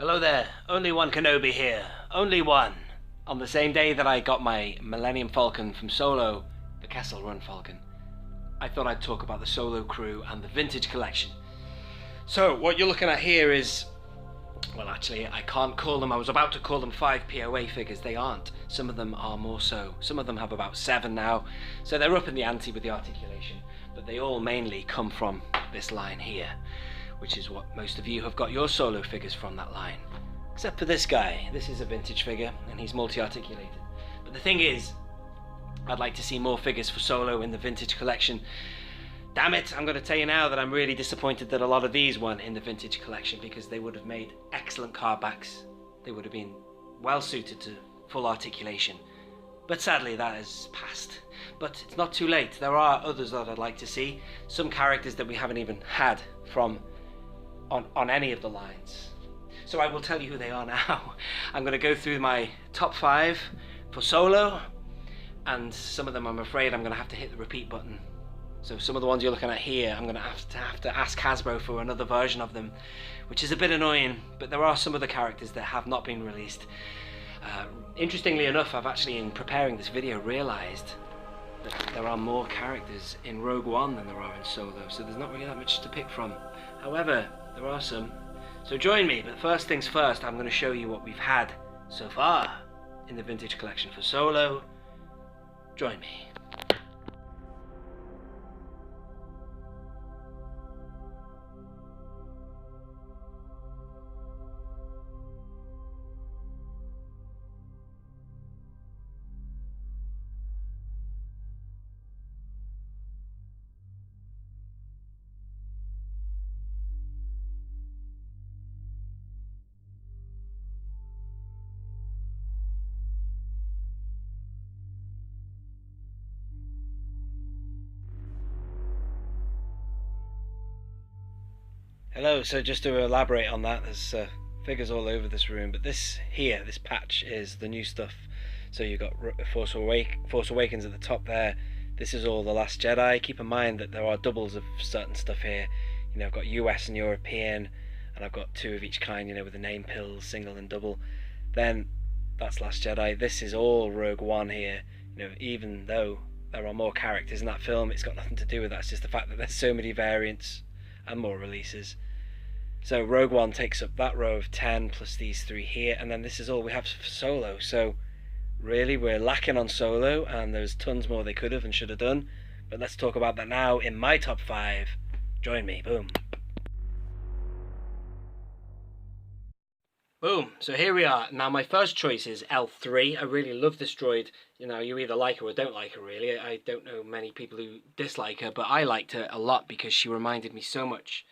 Hello there, only one Kenobi here, only one. On the same day that I got my Millennium Falcon from Solo, the Kessel Run Falcon, I thought I'd talk about the Solo crew and the vintage collection. So what you're looking at here is, well actually I can't call them, I was about to call them 5 POA figures, they aren't. Some of them are more so, some of them have about 7 now, so they're up in the ante with the articulation, but they all mainly come from this line here, which is what most of you have got your Solo figures from, that line. Except for this guy. This is a vintage figure, and he's multi-articulated. But the thing is, I'd like to see more figures for Solo in the vintage collection. Damn it, I'm going to tell you now that I'm really disappointed that a lot of these weren't in the vintage collection, because they would have made excellent card backs. They would have been well suited to full articulation. But sadly that has passed. But it's not too late. There are others that I'd like to see. Some characters that we haven't even had from on any of the lines. So I will tell you who they are now. I'm going to go through my top 5 for Solo, and some of them I'm afraid I'm going to have to hit the repeat button. So some of the ones you're looking at here, I'm going to have to ask Hasbro for another version of them, which is a bit annoying, but there are some of the characters that have not been released. Interestingly enough, I've actually, in preparing this video, realised that there are more characters in Rogue One than there are in Solo, so there's not really that much to pick from. However, there are some. So join me, but first things first, I'm going to show you what we've had so far in the vintage collection for Solo. Join me. Hello, so just to elaborate on that, there's figures all over this room, but this here, this patch, is the new stuff. So you've got Force Awakens at the top there. This is all The Last Jedi. Keep in mind that there are doubles of certain stuff here. You know, I've got US and European, and I've got 2 of each kind, you know, with the name pills, single and double. Then that's Last Jedi. This is all Rogue One here. You know, even though there are more characters in that film, it's got nothing to do with that. It's just the fact that there's so many variants and more releases. So Rogue One takes up that row of 10 plus these 3 here, and then this is all we have for Solo. So really we're lacking on Solo, and there's tons more they could have and should have done, but let's talk about that now in my top 5. Join me. Boom. Boom. So here we are. Now my first choice is L3. I really love this droid. You know, you either like her or don't like her, really. I don't know many people who dislike her, but I liked her a lot because she reminded me so much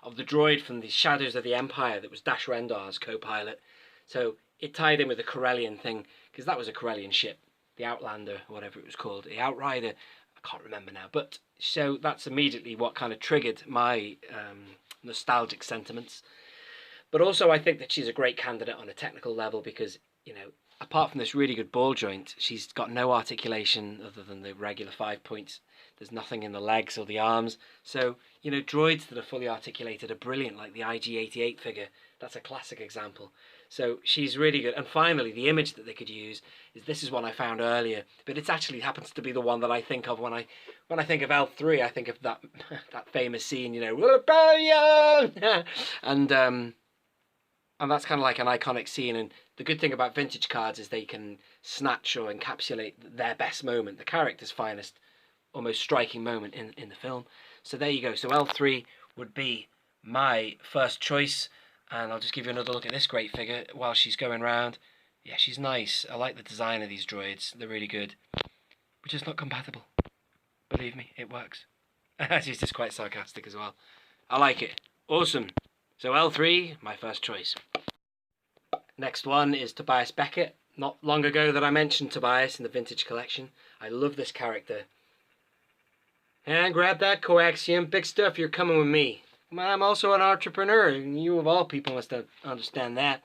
of the droid from the Shadows of the Empire that was Dash Rendar's co-pilot. So it tied in with the Corellian thing, because that was a Corellian ship, the Outlander, or whatever it was called, the Outrider, I can't remember now. But so that's immediately what kind of triggered my nostalgic sentiments. But also I think that she's a great candidate on a technical level because, you know, apart from this really good ball joint, she's got no articulation other than the regular 5 points. There's nothing in the legs or the arms. So, you know, droids that are fully articulated are brilliant, like the IG-88 figure. That's a classic example. So she's really good. And finally, the image that they could use is, this is one I found earlier, but it actually happens to be the one that I think of when I think of L3. I think of that that famous scene, you know, rebellion, and that's kind of like an iconic scene. And the good thing about vintage cards is they can snatch or encapsulate their best moment, the character's finest, almost striking moment in the film. So there you go. So L3 would be my first choice, and I'll just give you another look at this great figure while she's going around. Yeah, she's nice. I like the design of these droids. They're really good. But just not compatible. Believe me, it works. She's just quite sarcastic as well. I like it. Awesome. So L3, my first choice. Next one is Tobias Beckett. Not long ago that I mentioned Tobias in the vintage collection. I love this character. And grab that coaxium. Big stuff, you're coming with me. I'm also an entrepreneur, and you of all people must understand that.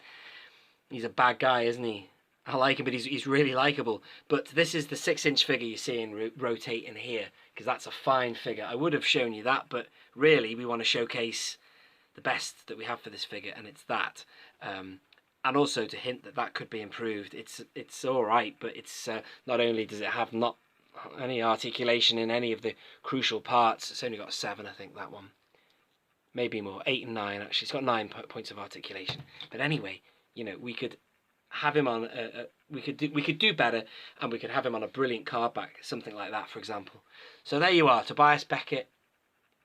He's a bad guy, isn't he? I like him, but he's really likable. But this is the 6-inch figure you're seeing rotating here, because that's a fine figure. I would have shown you that, but really we want to showcase the best that we have for this figure, and it's that. And also to hint that that could be improved. It's all right, but it's not only does it have not any articulation in any of the crucial parts. It's only got 7, I think, that one. Maybe more, 8 and 9 actually. It's got 9 points of articulation. But anyway, you know, we could have him on we could do better, and we could have him on a brilliant card back, something like that, for example. So there you are, Tobias Beckett,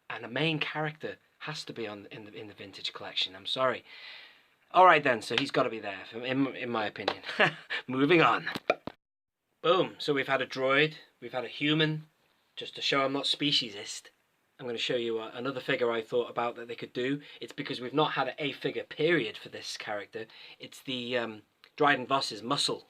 and the main character has to be in the vintage collection. I'm sorry. All right then, so he's got to be there, in my opinion. Moving on. Boom. So we've had a droid, we've had a human. Just to show I'm not speciesist, I'm going to show you another figure I thought about that they could do. It's because we've not had a figure period for this character. It's the Dryden Voss's Muscle.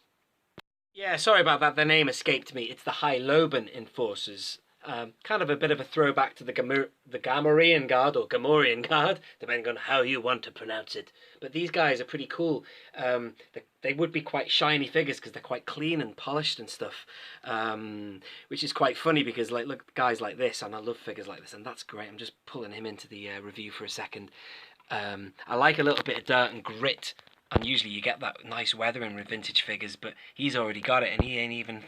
Yeah, sorry about that, the name escaped me. It's the Hyloban Enforcers. Kind of a bit of a throwback to the Gamorrean Guard, or Gamorrean Guard, depending on how you want to pronounce it. But these guys are pretty cool. They would be quite shiny figures because they're quite clean and polished and stuff, which is quite funny because, like, look, guys like this, and I love figures like this, and that's great. I'm just pulling him into the review for a second. I like a little bit of dirt and grit, and usually you get that nice weathering with vintage figures, but he's already got it, and he ain't even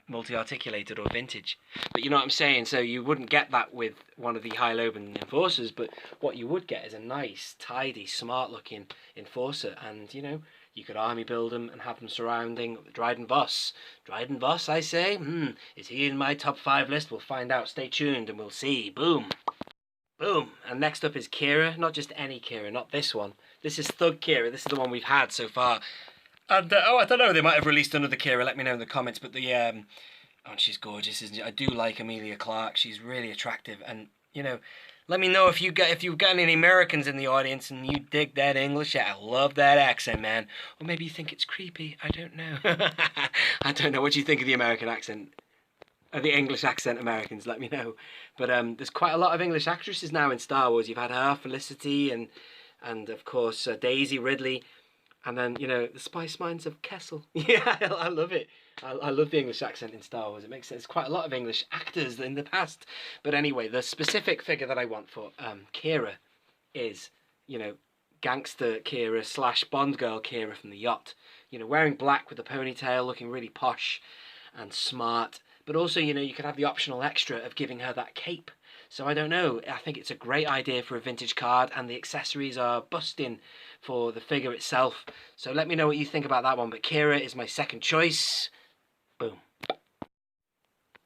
multi-articulated or vintage. But you know what I'm saying, so you wouldn't get that with one of the Hyloban Enforcers, but what you would get is a nice, tidy, smart looking Enforcer, and you know, you could army build them and have them surrounding Dryden Voss. Dryden Voss, I say? Is he in my top 5 list? We'll find out. Stay tuned and we'll see. Boom. Boom. And next up is Cara. Not just any Cara, not this one. This is Thug Cara. This is the one we've had so far. And, I don't know, they might have released another Cara, let me know in the comments, but the, oh, she's gorgeous, isn't she? I do like Emilia Clarke, she's really attractive, and, you know, let me know if you've got any Americans in the audience and you dig that English. I love that accent, man. Or maybe you think it's creepy, I don't know. I don't know what you think of the American accent. The English accent Americans, let me know. But there's quite a lot of English actresses now in Star Wars. You've had her, Felicity, and of course, Daisy Ridley. And then, you know, the Spice Minds of Kessel. Yeah, I love it. I love the English accent in Star Wars. It makes sense. Quite a lot of English actors in the past. But anyway, the specific figure that I want for Cara is, you know, gangster Cara / Bond girl Cara from the yacht. You know, wearing black with a ponytail, looking really posh and smart. But also, you know, you could have the optional extra of giving her that cape. So I don't know, I think it's a great idea for a vintage card, and the accessories are busting for the figure itself. So let me know what you think about that one, but Cara is my second choice. Boom.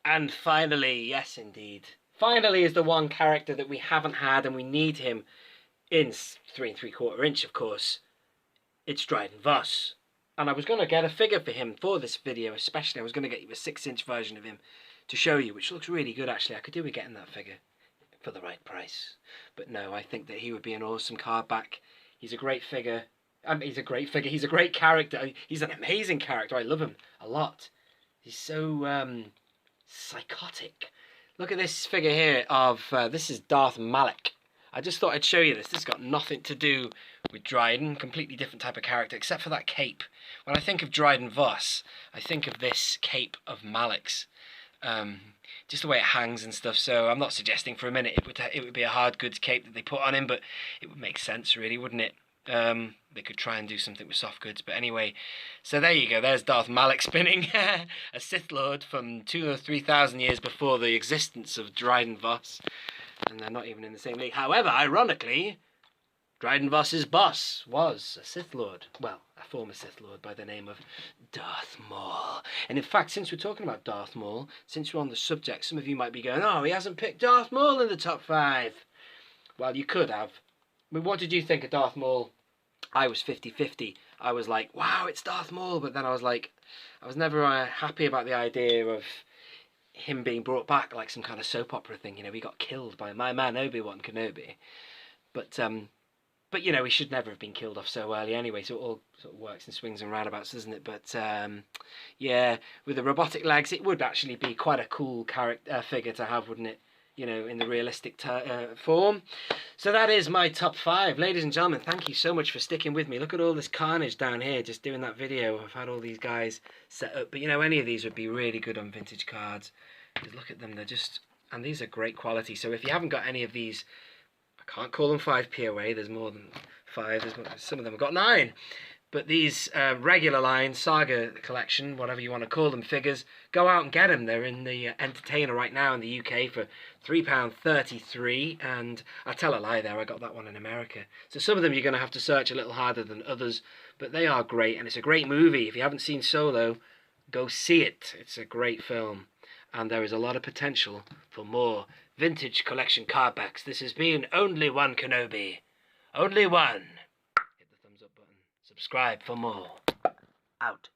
And finally, yes indeed, finally is the one character that we haven't had, and we need him in 3 3/4 inch, of course. It's Dryden Voss. And I was going to get a figure for him for this video, especially. I was going to get you a 6-inch version of him to show you, which looks really good actually. I could do with getting that figure for the right price. But no, I think that he would be an awesome card back. He's a great figure. He's a great figure. He's a great character. He's an amazing character. I love him a lot. He's so psychotic. Look at this figure here of, this is Darth Malak. I just thought I'd show you this. This has got nothing to do with Dryden. Completely different type of character, except for that cape. When I think of Dryden Voss, I think of this cape of Malak's. Just the way it hangs and stuff. So I'm not suggesting for a minute it would be a hard goods cape that they put on him, but it would make sense really, wouldn't it? They could try and do something with soft goods, but anyway. So there you go. There's Darth Malak spinning, a Sith Lord from 2,000 or 3,000 years before the existence of Dryden Voss, and they're not even in the same league. However, ironically, Dryden Voss's boss was a Sith Lord. Well, a former Sith Lord by the name of Darth Maul. And in fact, since we're talking about Darth Maul, since we're on the subject, some of you might be going, oh, he hasn't picked Darth Maul in the top 5. Well, you could have. I mean, what did you think of Darth Maul? I was 50-50. I was like, wow, it's Darth Maul. But then I was like, I was never happy about the idea of him being brought back like some kind of soap opera thing. You know, he got killed by my man Obi-Wan Kenobi. But, you know, he should never have been killed off so early anyway, so it all sort of works in swings and roundabouts, doesn't it? But, yeah, with the robotic legs, it would actually be quite a cool figure to have, wouldn't it? You know, in the realistic form. So that is my top 5. Ladies and gentlemen, thank you so much for sticking with me. Look at all this carnage down here, just doing that video. I've had all these guys set up. But, you know, any of these would be really good on vintage cards. Just look at them, they're just... And these are great quality. So if you haven't got any of these... I can't call them 5p away. There's more than 5. Some of them have got 9. But these regular line, Saga collection, whatever you want to call them, figures, go out and get them. They're in the Entertainer right now in the UK for £3.33. And I tell a lie there, I got that one in America. So some of them you're going to have to search a little harder than others. But they are great, and it's a great movie. If you haven't seen Solo, go see it. It's a great film. And there is a lot of potential for more vintage collection cardbacks. This has been Only One Kenobi. Only one. Hit the thumbs up button. Subscribe for more. Out.